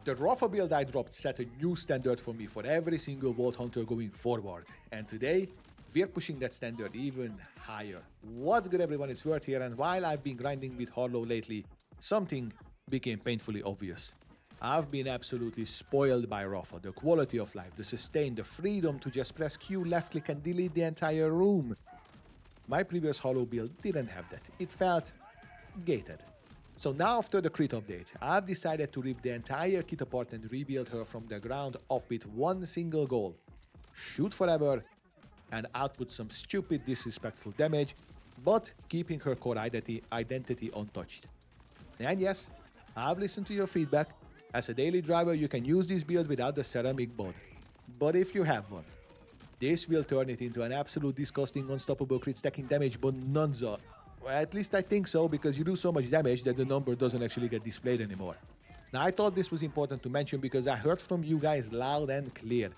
The Rafa build I dropped set a new standard for me for every single Vault Hunter going forward, and today we're pushing that standard even higher. What's good everyone, it's Word here, and while I've been grinding with Harlowe lately, something became painfully obvious. I've been absolutely spoiled by Rafa, the quality of life, the sustain, the freedom to just press Q, left click and delete the entire room. My previous Harlowe build didn't have that, it felt gated. So now after the crit update, I've decided to rip the entire kit apart and rebuild her from the ground up with one single goal. Shoot forever and output some stupid disrespectful damage, but keeping her core identity untouched. And yes, I've listened to your feedback. As a daily driver, you can use this build without the ceramic bod. But if you have one, this will turn it into an absolute disgusting unstoppable crit stacking damage bonanza. Well, at least I think so, because you do so much damage that the number doesn't actually get displayed anymore. Now, I thought this was important to mention because I heard from you guys loud and clear.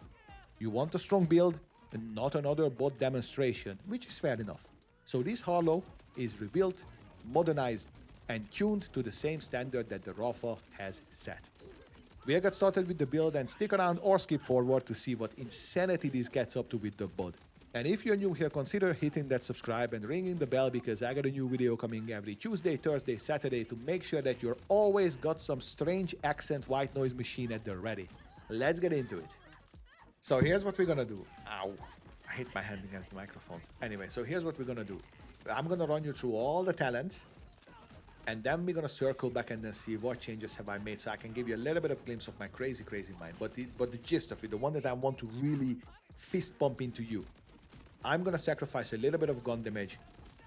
You want a strong build and not another bot demonstration, which is fair enough. So this Harlowe is rebuilt, modernized, and tuned to the same standard that the Rafa has set. We'll get started with the build and stick around or skip forward to see what insanity this gets up to with the bot. And if you're new here, consider hitting that subscribe and ringing the bell because I got a new video coming every Tuesday, Thursday, Saturday to make sure that you're always got some strange accent white noise machine at the ready. Let's get into it. So here's what we're gonna do. Ow, I hit my hand against the microphone. Anyway, so here's what we're gonna do. I'm gonna run you through all the talents and then we're gonna circle back and then see what changes have I made so I can give you a little bit of glimpse of my crazy mind. But the gist of it, the one that I want to really fist pump into you. I'm going to sacrifice a little bit of gun damage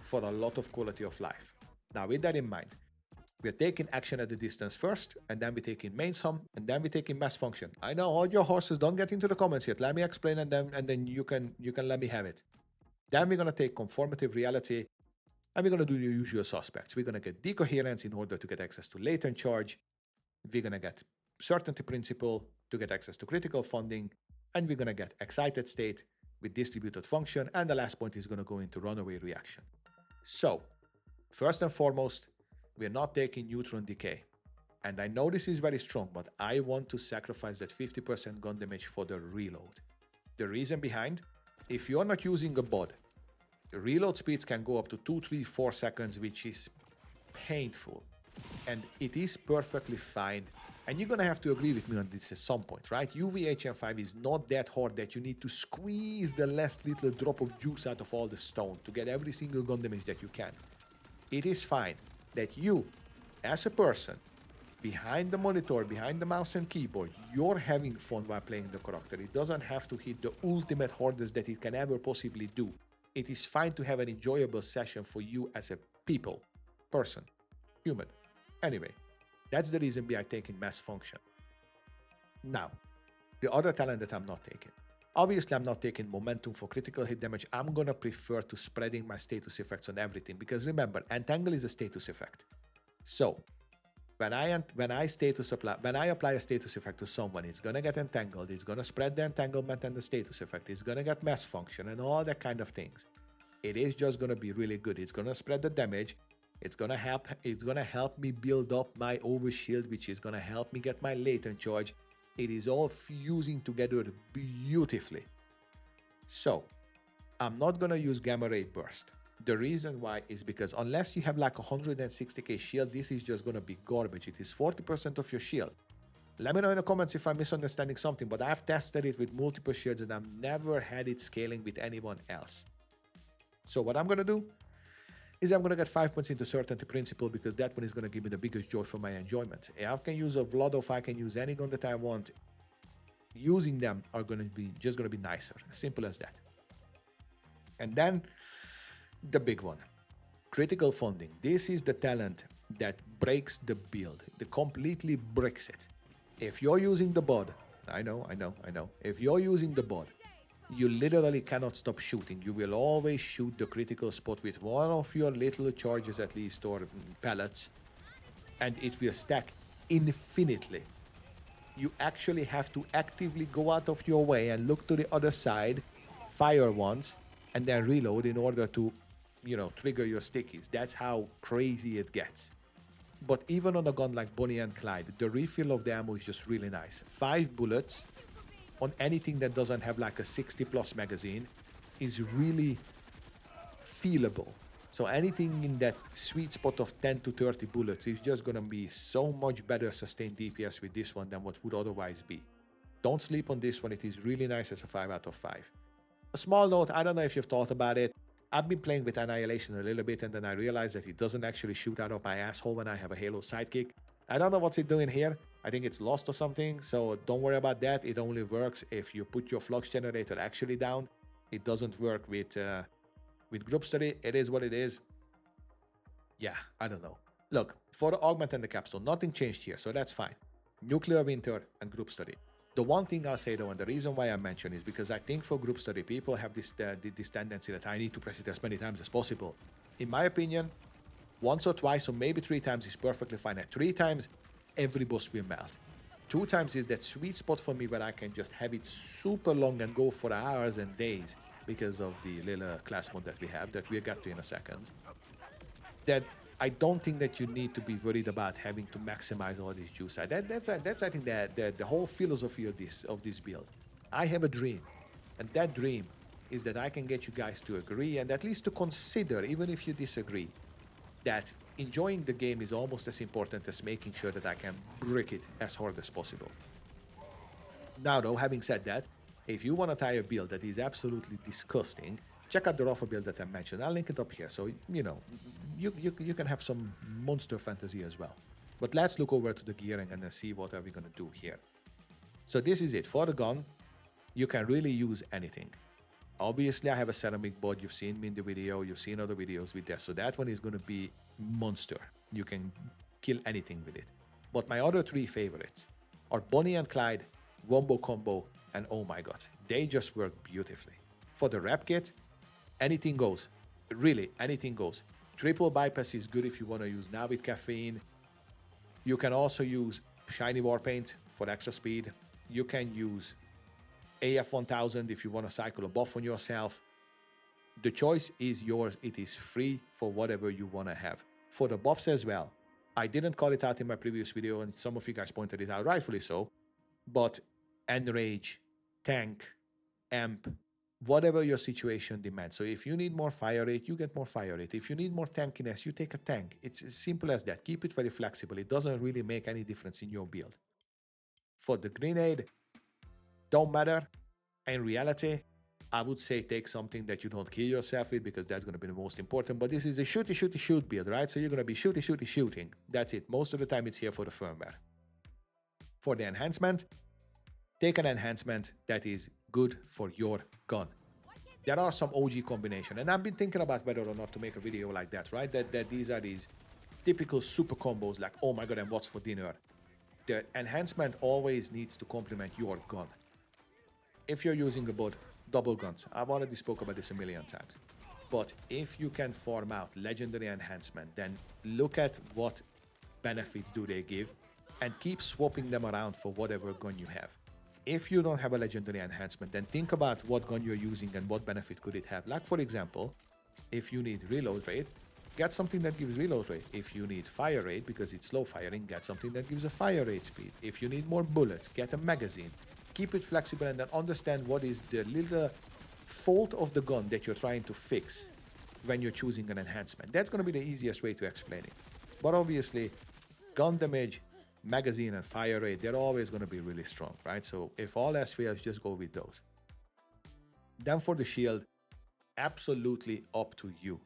for a lot of quality of life. Now, with that in mind, we're taking action at the distance first, and then we're taking mains hum, and then we're taking mass function. I know, all your horses, don't get into the comments yet. Let me explain, and then you can let me have it. Then we're going to take conformative reality, and we're going to do the usual suspects. We're going to get decoherence in order to get access to latent charge. We're going to get certainty principle to get access to critical funding, and we're going to get excited state with distributed function, and the last point is going to go into runaway reaction. So, first and foremost, we're not taking neutron decay. And I know this is very strong, but I want to sacrifice that 50% gun damage for the reload. The reason behind, if you're not using a bod, the reload speeds can go up to 2, 3, 4 seconds, which is painful. And it is perfectly fine. And you're going to have to agree with me on this at some point, right? UVHM5 is not that hard that you need to squeeze the last little drop of juice out of all the stone to get every single gun damage that you can. It is fine that you, as a person, behind the monitor, behind the mouse and keyboard, you're having fun while playing the character. It doesn't have to hit the ultimate hardest that it can ever possibly do. It is fine to have an enjoyable session for you as a person, human. Anyway. That's the reason behind taking mass function. Now, the other talent that I'm not taking. Obviously, I'm not taking momentum for critical hit damage. I'm going to prefer to spreading my status effects on everything. Because remember, entangle is a status effect. So, when I apply a status effect to someone, it's going to get entangled. It's going to spread the entanglement and the status effect. It's going to get mass function and all that kind of things. It is just going to be really good. It's going to spread the damage. It's gonna help me build up my overshield, which is gonna help me get my latent charge. It is all fusing together beautifully. So, I'm not gonna use gamma ray burst. The reason why is because unless you have like 160k shield, this is just gonna be garbage. It is 40% of your shield. Let me know in the comments if I'm misunderstanding something, but I've tested it with multiple shields and I've never had it scaling with anyone else. So what I'm gonna do is I'm going to get 5 points into certainty principle because that one is going to give me the biggest joy for my enjoyment. I can use a Vladov, I can use any gun that I want. Using them are going to be nicer. As simple as that. And then the big one. Critical funding. This is the talent that breaks the build. It completely bricks it. If you're using the bod, I know. If you're using the bod, you literally cannot stop shooting. You will always shoot the critical spot with one of your little charges at least, or pellets, and it will stack infinitely. You actually have to actively go out of your way and look to the other side, fire once, and then reload in order to, trigger your stickies. That's how crazy it gets. But even on a gun like Bonnie and Clyde, the refill of the ammo is just really nice. 5 bullets on anything that doesn't have like a 60 plus magazine is really feelable. So anything in that sweet spot of 10 to 30 bullets is just gonna be so much better sustained DPS with this one than what would otherwise be. Don't sleep on this one, it is really nice as a 5 out of 5. A small note, I don't know if you've thought about it, I've been playing with Annihilation a little bit and then I realized that it doesn't actually shoot out of my asshole when I have a Halo sidekick. I don't know what's it doing here, I think it's lost or something, so don't worry about that, it only works if you put your flux generator actually down. It doesn't work with group study. It is what it is. Yeah, I don't know. Look, for the Augment and the Capstone, nothing changed here, so that's fine. Nuclear Winter and group study. The one thing I'll say though, and the reason why I mention is because I think for group study, people have this tendency that I need to press it as many times as possible. In my opinion, once or twice or maybe 3 times is perfectly fine. At 3 times, every boss will melt. 2 times is that sweet spot for me where I can just have it super long and go for hours and days because of the little class mode that we have that we'll get to in a second. That I don't think that you need to be worried about having to maximize all this juice. That's I think the whole philosophy of this build. I have a dream, and that dream is that I can get you guys to agree and at least to consider, even if you disagree, that enjoying the game is almost as important as making sure that I can brick it as hard as possible. Now though, having said that, if you want to try a build that is absolutely disgusting, check out the Rafa build that I mentioned. I'll link it up here, so you know you can have some monster fantasy as well. But let's look over to the gearing and then see what are we gonna do here. So this is it. For the gun, you can really use anything. Obviously, I have a ceramic board. You've seen me in the video. You've seen other videos with that. So that one is gonna be monster. You can kill anything with it. But my other 3 favorites are Bonnie and Clyde, Wombo Combo, and oh my god, they just work beautifully. For the repkit, anything goes. Really, anything goes. Triple bypass is good if you want to use now with caffeine. You can also use shiny warpaint for extra speed. You can use AF1000 if you want to cycle a buff on yourself. The choice is yours. It is free for whatever you want to have. For the buffs as well, I didn't call it out in my previous video and some of you guys pointed it out, rightfully so, but Enrage, Tank, Amp, whatever your situation demands. So if you need more fire rate, you get more fire rate. If you need more tankiness, you take a tank. It's as simple as that. Keep it very flexible. It doesn't really make any difference in your build. For the grenade, don't matter. In reality, I would say take something that you don't kill yourself with because that's going to be the most important. But this is a shoot build, right? So you're going to be shooting. That's it. Most of the time it's here for the firmware. For the enhancement, take an enhancement that is good for your gun. There are some OG combination, and I've been thinking about whether or not to make a video like that, right? That these are these typical super combos like, oh my god, and what's for dinner? The enhancement always needs to complement your gun. If you're using about double guns, I've already spoke about this a million times, but if you can farm out legendary enhancement, then look at what benefits do they give and keep swapping them around for whatever gun you have. If you don't have a legendary enhancement, then think about what gun you're using and what benefit could it have. Like for example, if you need reload rate, get something that gives reload rate. If you need fire rate because it's slow firing, get something that gives a fire rate speed. If you need more bullets, get a magazine. Keep it flexible and then understand what is the little fault of the gun that you're trying to fix when you're choosing an enhancement. That's going to be the easiest way to explain it. But obviously, gun damage, magazine and fire rate, they're always going to be really strong, right? So if all else fails, just go with those. Then for the shield, absolutely up to you.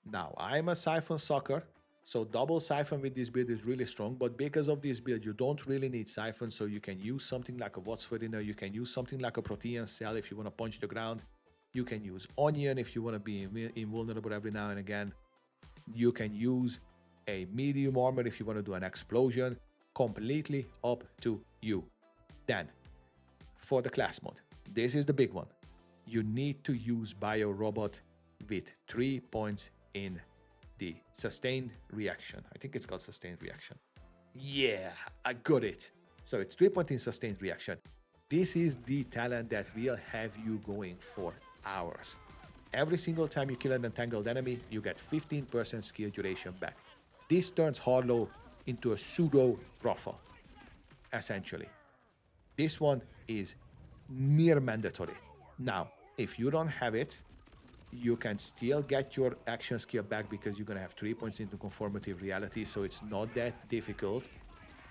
Now, I'm a siphon sucker, so double siphon with this build is really strong, but because of this build, you don't really need siphon, so you can use something like a What's for Dinner, you can use something like a Protean Cell if you want to punch the ground, you can use Onion if you want to be invulnerable every now and again, you can use a medium armor if you want to do an explosion, completely up to you. Then, for the class mode, this is the big one. You need to use Bio Robot with 3 points in the sustained reaction. I think it's called sustained reaction. Yeah, I got it. So it's 3 points in sustained reaction. This is the talent that will have you going for hours. Every single time you kill an entangled enemy, you get 15% skill duration back. This turns Harlowe into a pseudo profile, essentially. This one is near mandatory. Now, if you don't have it, you can still get your action skill back because you're going to have 3 points into conformative reality, so it's not that difficult.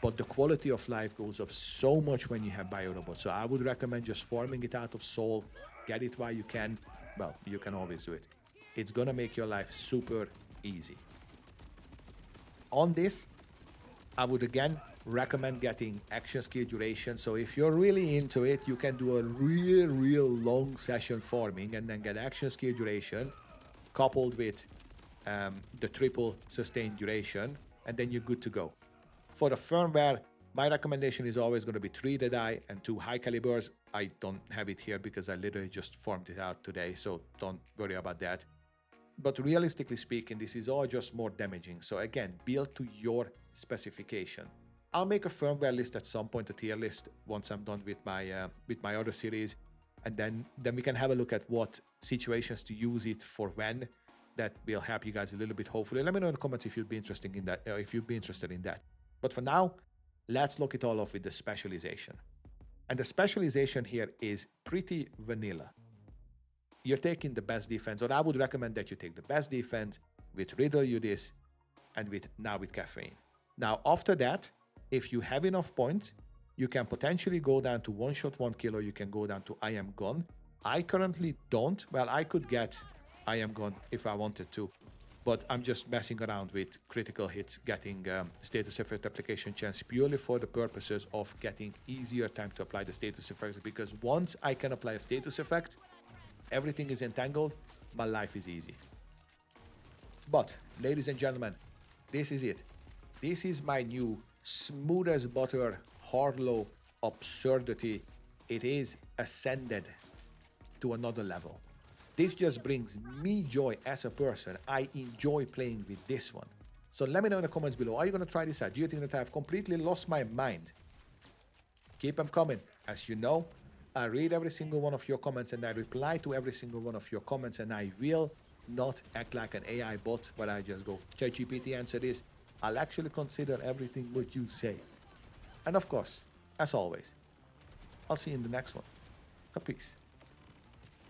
But the quality of life goes up so much when you have biorobots. So I would recommend just farming it out of soul, get it while you can. Well, you can always do it. It's going to make your life super easy. On this, I would again recommend getting action skill duration. So if you're really into it, you can do a real long session farming and then get action skill duration coupled with the triple sustained duration, and then you're good to go. For the firmware, my recommendation is always going to be 3 Deadeye and 2 high calibers. I don't have it here because I literally just farmed it out today, so don't worry about that. But realistically speaking, this is all just more damaging. So again, build to your specification. I'll make a firmware list at some point, a tier list, once I'm done with my other series, and then we can have a look at what situations to use it for when. That will help you guys a little bit. Hopefully, let me know in the comments if you'd be interested in that. But for now, let's look it all off with the specialization. And the specialization here is pretty vanilla. You're taking the best defense, or I would recommend that you take the best defense with Riddle you this, and with caffeine. Now, after that, if you have enough points, you can potentially go down to one shot, 1 kill, or you can go down to I am gone. I currently don't. Well, I could get I am gone if I wanted to, but I'm just messing around with critical hits, getting status effect application chance purely for the purposes of getting easier time to apply the status effects, because once I can apply a status effect, everything is entangled, my life is easy. But, ladies and gentlemen, this is it. This is my new smooth as butter Harlowe absurdity. It is ascended to another level. This just brings me joy as a person. I enjoy playing with this one. So let me know in the comments below. Are you going to try this out? Do you think that I've completely lost my mind? Keep them coming. As you know, I read every single one of your comments and I reply to every single one of your comments, and I will not act like an AI bot where I just go, ChatGPT, answer this. I'll actually consider everything what you say. And of course, as always, I'll see you in the next one. Peace.